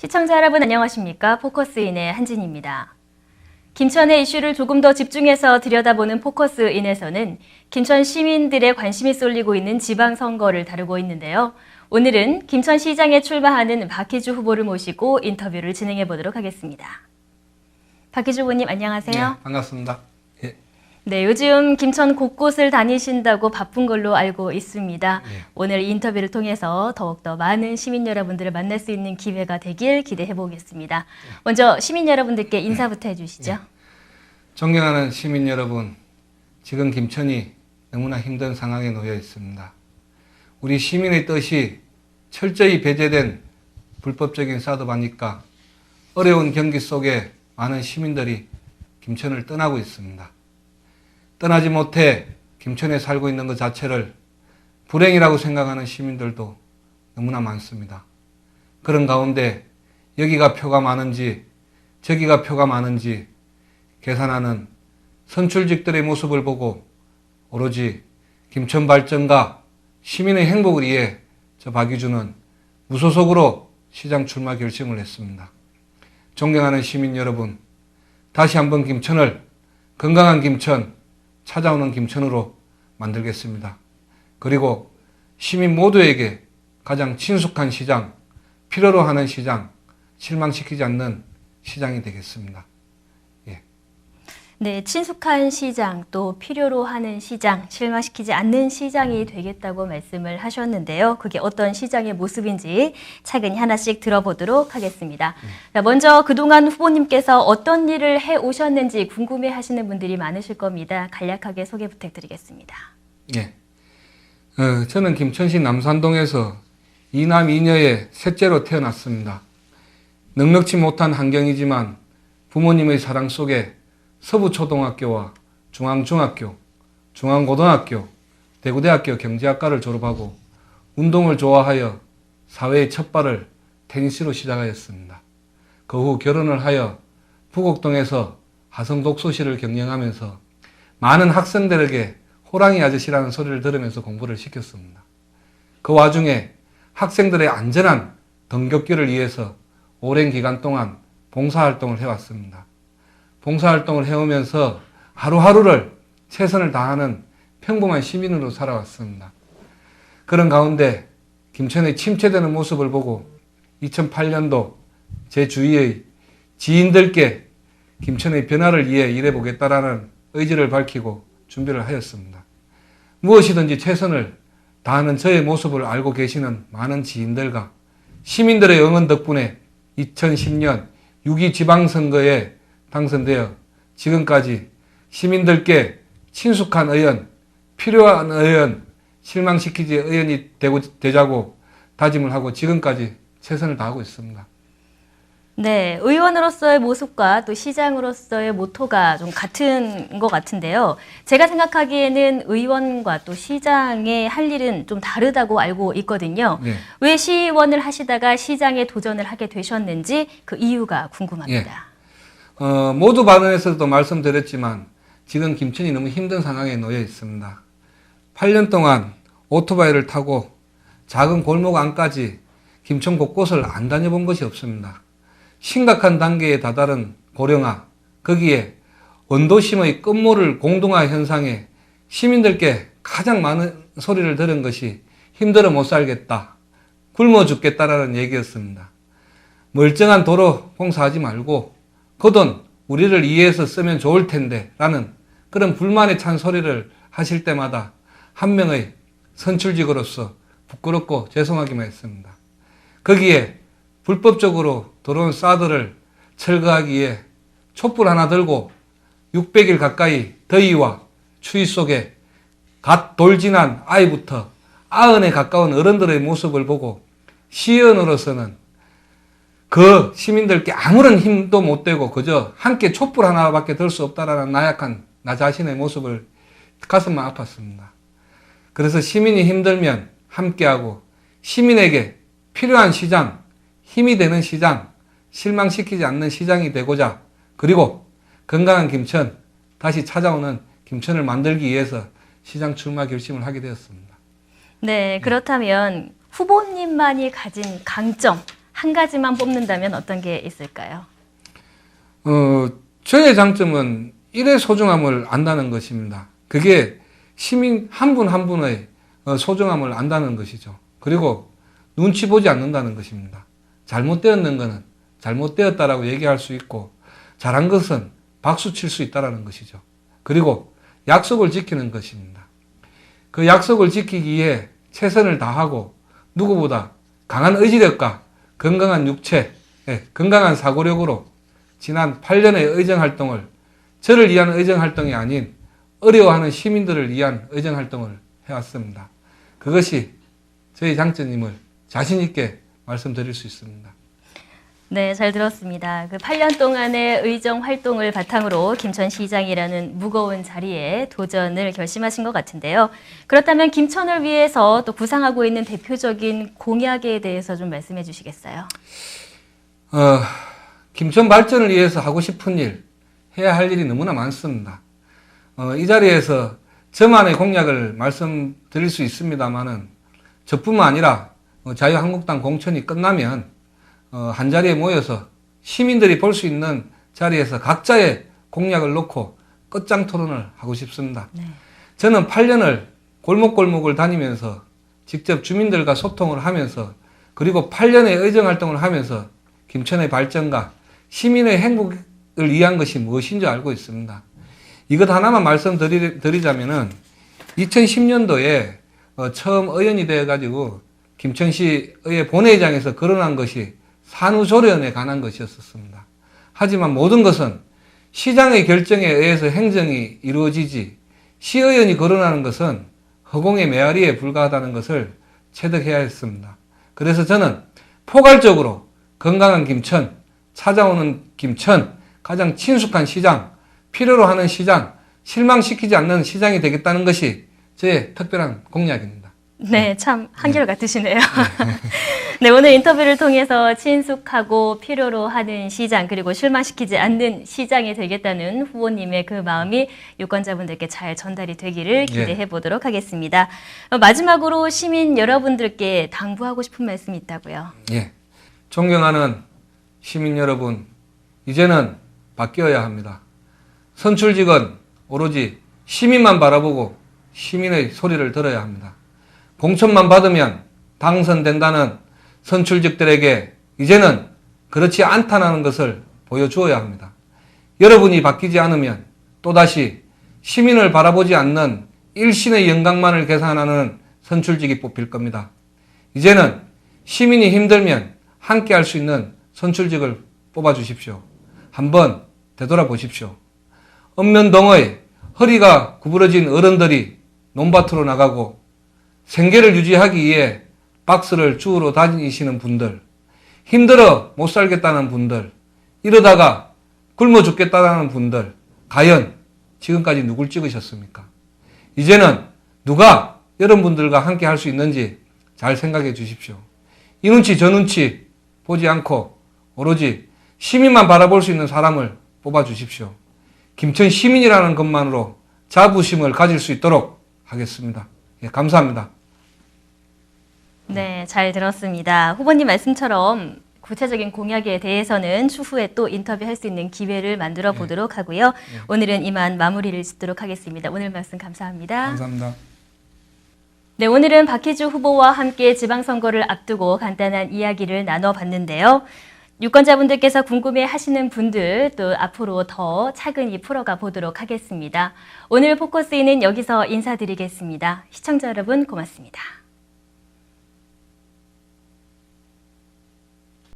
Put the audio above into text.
시청자 여러분 안녕하십니까? 포커스인의 한진입니다. 김천의 이슈를 조금 더 집중해서 들여다보는 포커스인에서는 김천 시민들의 관심이 쏠리고 있는 지방선거를 다루고 있는데요. 오늘은 김천시장에 출마하는 박희주 후보를 모시고 인터뷰를 진행해 보도록 하겠습니다. 박희주 후보님 안녕하세요. 네, 반갑습니다. 예. 네, 요즘 김천 곳곳을 다니신다고 바쁜 걸로 알고 있습니다. 예. 오늘 인터뷰를 통해서 더욱더 많은 시민 여러분들을 만날 수 있는 기회가 되길 기대해 보겠습니다. 먼저 시민 여러분들께 인사부터 해주시죠. 존경하는 시민 여러분, 지금 김천이 너무나 힘든 상황에 놓여 있습니다. 우리 시민의 뜻이 철저히 배제된 불법적인 사드바니까 어려운 경기 속에 많은 시민들이 김천을 떠나고 있습니다. 떠나지 못해 김천에 살고 있는 것 자체를 불행이라고 생각하는 시민들도 너무나 많습니다. 그런 가운데 여기가 표가 많은지 저기가 표가 많은지 계산하는 선출직들의 모습을 보고 오로지 김천 발전과 시민의 행복을 위해 저 박희주는 무소속으로 시장 출마 결심을 했습니다. 존경하는 시민 여러분, 다시 한번 김천을 건강한 김천, 찾아오는 김천으로 만들겠습니다. 그리고 시민 모두에게 가장 친숙한 시장, 필요로 하는 시장, 실망시키지 않는 시장이 되겠습니다. 예. 네, 친숙한 시장, 또 필요로 하는 시장, 실망시키지 않는 시장이 되겠다고 말씀을 하셨는데요. 그게 어떤 시장의 모습인지 차근히 하나씩 들어보도록 하겠습니다. 자, 먼저 그동안 후보님께서 어떤 일을 해오셨는지 궁금해하시는 분들이 많으실 겁니다. 간략하게 소개 부탁드리겠습니다. 예. 저는 김천시 남산동에서 이남 이녀의 셋째로 태어났습니다. 넉넉지 못한 환경이지만 부모님의 사랑 속에 서부초등학교와 중앙중학교, 중앙고등학교, 대구대학교 경제학과를 졸업하고 운동을 좋아하여 사회의 첫 발을 테니스로 시작하였습니다. 그 후 결혼을 하여 부곡동에서 하성독서실을 경영하면서 많은 학생들에게 호랑이 아저씨라는 소리를 들으면서 공부를 시켰습니다. 그 와중에 학생들의 안전한 등굣길을 위해서 오랜 기간 동안 봉사활동을 해왔습니다. 봉사활동을 해오면서 하루하루를 최선을 다하는 평범한 시민으로 살아왔습니다. 그런 가운데 김천의 침체되는 모습을 보고 2008년도 제 주위의 지인들께 김천의 변화를 위해 일해보겠다라는 의지를 밝히고 준비를 하였습니다. 무엇이든지 최선을 다하는 저의 모습을 알고 계시는 많은 지인들과 시민들의 응원 덕분에 2010년 6.2 지방선거에 당선되어 지금까지 시민들께 친숙한 의원, 필요한 의원, 실망시키지 의원이 되자고 다짐을 하고 지금까지 최선을 다하고 있습니다. 네, 의원으로서의 모습과 또 시장으로서의 모토가 좀 같은 것 같은데요. 제가 생각하기에는 의원과 또 시장의 할 일은 좀 다르다고 알고 있거든요. 네. 왜 시의원을 하시다가 시장에 도전을 하게 되셨는지 그 이유가 궁금합니다. 모두 발언에서도 말씀드렸지만 지금 김천이 너무 힘든 상황에 놓여 있습니다. 8년 동안 오토바이를 타고 작은 골목 안까지 김천 곳곳을 안 다녀본 것이 없습니다. 심각한 단계에 다다른 고령화, 거기에 원도심의 끝모를 공동화 현상에 시민들께 가장 많은 소리를 들은 것이 힘들어 못 살겠다, 굶어 죽겠다라는 얘기였습니다. 멀쩡한 도로 공사하지 말고 그 돈 우리를 위해서 쓰면 좋을 텐데 라는 그런 불만에 찬 소리를 하실 때마다 한 명의 선출직으로서 부끄럽고 죄송하기만 했습니다. 거기에 불법적으로 들어온 사드를 철거하기 위해 촛불 하나 들고 600일 가까이 더위와 추위 속에 갓 돌진한 아이부터 90에 가까운 어른들의 모습을 보고 시의원으로서는 그 시민들께 아무런 힘도 못 되고 그저 함께 촛불 하나밖에 들 수 없다라는 나약한 나 자신의 모습을 가슴만 아팠습니다. 그래서 시민이 힘들면 함께하고 시민에게 필요한 시장, 힘이 되는 시장, 실망시키지 않는 시장이 되고자 그리고 건강한 김천, 다시 찾아오는 김천을 만들기 위해서 시장 출마 결심을 하게 되었습니다. 네, 그렇다면 후보님만이 가진 강점, 한 가지만 뽑는다면 어떤 게 있을까요? 저의 장점은 일의 소중함을 안다는 것입니다. 그게 시민 한 분 한 분의 소중함을 안다는 것이죠. 그리고 눈치 보지 않는다는 것입니다. 잘못되었는 것은 잘못되었다라고 얘기할 수 있고 잘한 것은 박수 칠 수 있다는 것이죠. 그리고 약속을 지키는 것입니다. 그 약속을 지키기 위해 최선을 다하고 누구보다 강한 의지력과 건강한 육체, 건강한 사고력으로 지난 8년의 의정활동을 저를 위한 의정활동이 아닌 어려워하는 시민들을 위한 의정활동을 해왔습니다. 그것이 저희 장점임을 자신 있게 말씀드릴 수 있습니다. 네, 잘 들었습니다. 그 8년 동안의 의정 활동을 바탕으로 김천시장이라는 무거운 자리에 도전을 결심하신 것 같은데요. 그렇다면 김천을 위해서 또 구상하고 있는 대표적인 공약에 대해서 좀 말씀해 주시겠어요? 김천 발전을 위해서 하고 싶은 일, 해야 할 일이 너무나 많습니다. 이 자리에서 저만의 공약을 말씀드릴 수 있습니다만은 저뿐만 아니라 자유한국당 공천이 끝나면 한 자리에 모여서 시민들이 볼 수 있는 자리에서 각자의 공약을 놓고 끝장 토론을 하고 싶습니다. 네. 저는 8년을 골목골목을 다니면서 직접 주민들과 소통을 하면서 그리고 8년의 의정활동을 하면서 김천의 발전과 시민의 행복을 위한 것이 무엇인지 알고 있습니다. 이것 하나만 말씀드리자면은 2010년도에 처음 의원이 되어가지고 김천시의 본회의장에서 거론한 것이 산후조련에 관한 것이었습니다. 하지만 모든 것은 시장의 결정에 의해서 행정이 이루어지지 시의원이 거론하는 것은 허공의 메아리에 불과하다는 것을 체득해야 했습니다. 그래서 저는 포괄적으로 건강한 김천, 찾아오는 김천, 가장 친숙한 시장, 필요로 하는 시장, 실망시키지 않는 시장이 되겠다는 것이 제 특별한 공약입니다. 네, 참 한결같으시네요. 네, 오늘 인터뷰를 통해서 친숙하고 필요로 하는 시장 그리고 실망시키지 않는 시장이 되겠다는 후보님의 그 마음이 유권자분들께 잘 전달이 되기를 기대해 보도록 하겠습니다. 마지막으로 시민 여러분들께 당부하고 싶은 말씀이 있다고요? 예, 존경하는 시민 여러분, 이제는 바뀌어야 합니다. 선출직은 오로지 시민만 바라보고 시민의 소리를 들어야 합니다. 공천만 받으면 당선된다는 선출직들에게 이제는 그렇지 않다는 것을 보여주어야 합니다. 여러분이 바뀌지 않으면 또다시 시민을 바라보지 않는 일신의 영광만을 계산하는 선출직이 뽑힐 겁니다. 이제는 시민이 힘들면 함께 할 수 있는 선출직을 뽑아주십시오. 한번 되돌아보십시오. 읍면동의 허리가 구부러진 어른들이 논밭으로 나가고 생계를 유지하기 위해 박스를 주우러 다니시는 분들, 힘들어 못 살겠다는 분들, 이러다가 굶어 죽겠다는 분들, 과연 지금까지 누굴 찍으셨습니까? 이제는 누가 여러분들과 함께 할 수 있는지 잘 생각해 주십시오. 이 눈치 저 눈치 보지 않고 오로지 시민만 바라볼 수 있는 사람을 뽑아 주십시오. 김천 시민이라는 것만으로 자부심을 가질 수 있도록 하겠습니다. 예, 감사합니다. 네, 잘 들었습니다. 후보님 말씀처럼 구체적인 공약에 대해서는 추후에 또 인터뷰할 수 있는 기회를 만들어 보도록 하고요. 오늘은 이만 마무리를 짓도록 하겠습니다. 오늘 말씀 감사합니다. 감사합니다. 네, 오늘은 박희주 후보와 함께 지방선거를 앞두고 간단한 이야기를 나눠봤는데요. 유권자분들께서 궁금해 하시는 분들 또 앞으로 더 차근히 풀어가 보도록 하겠습니다. 오늘 포커스인은 여기서 인사드리겠습니다. 시청자 여러분 고맙습니다.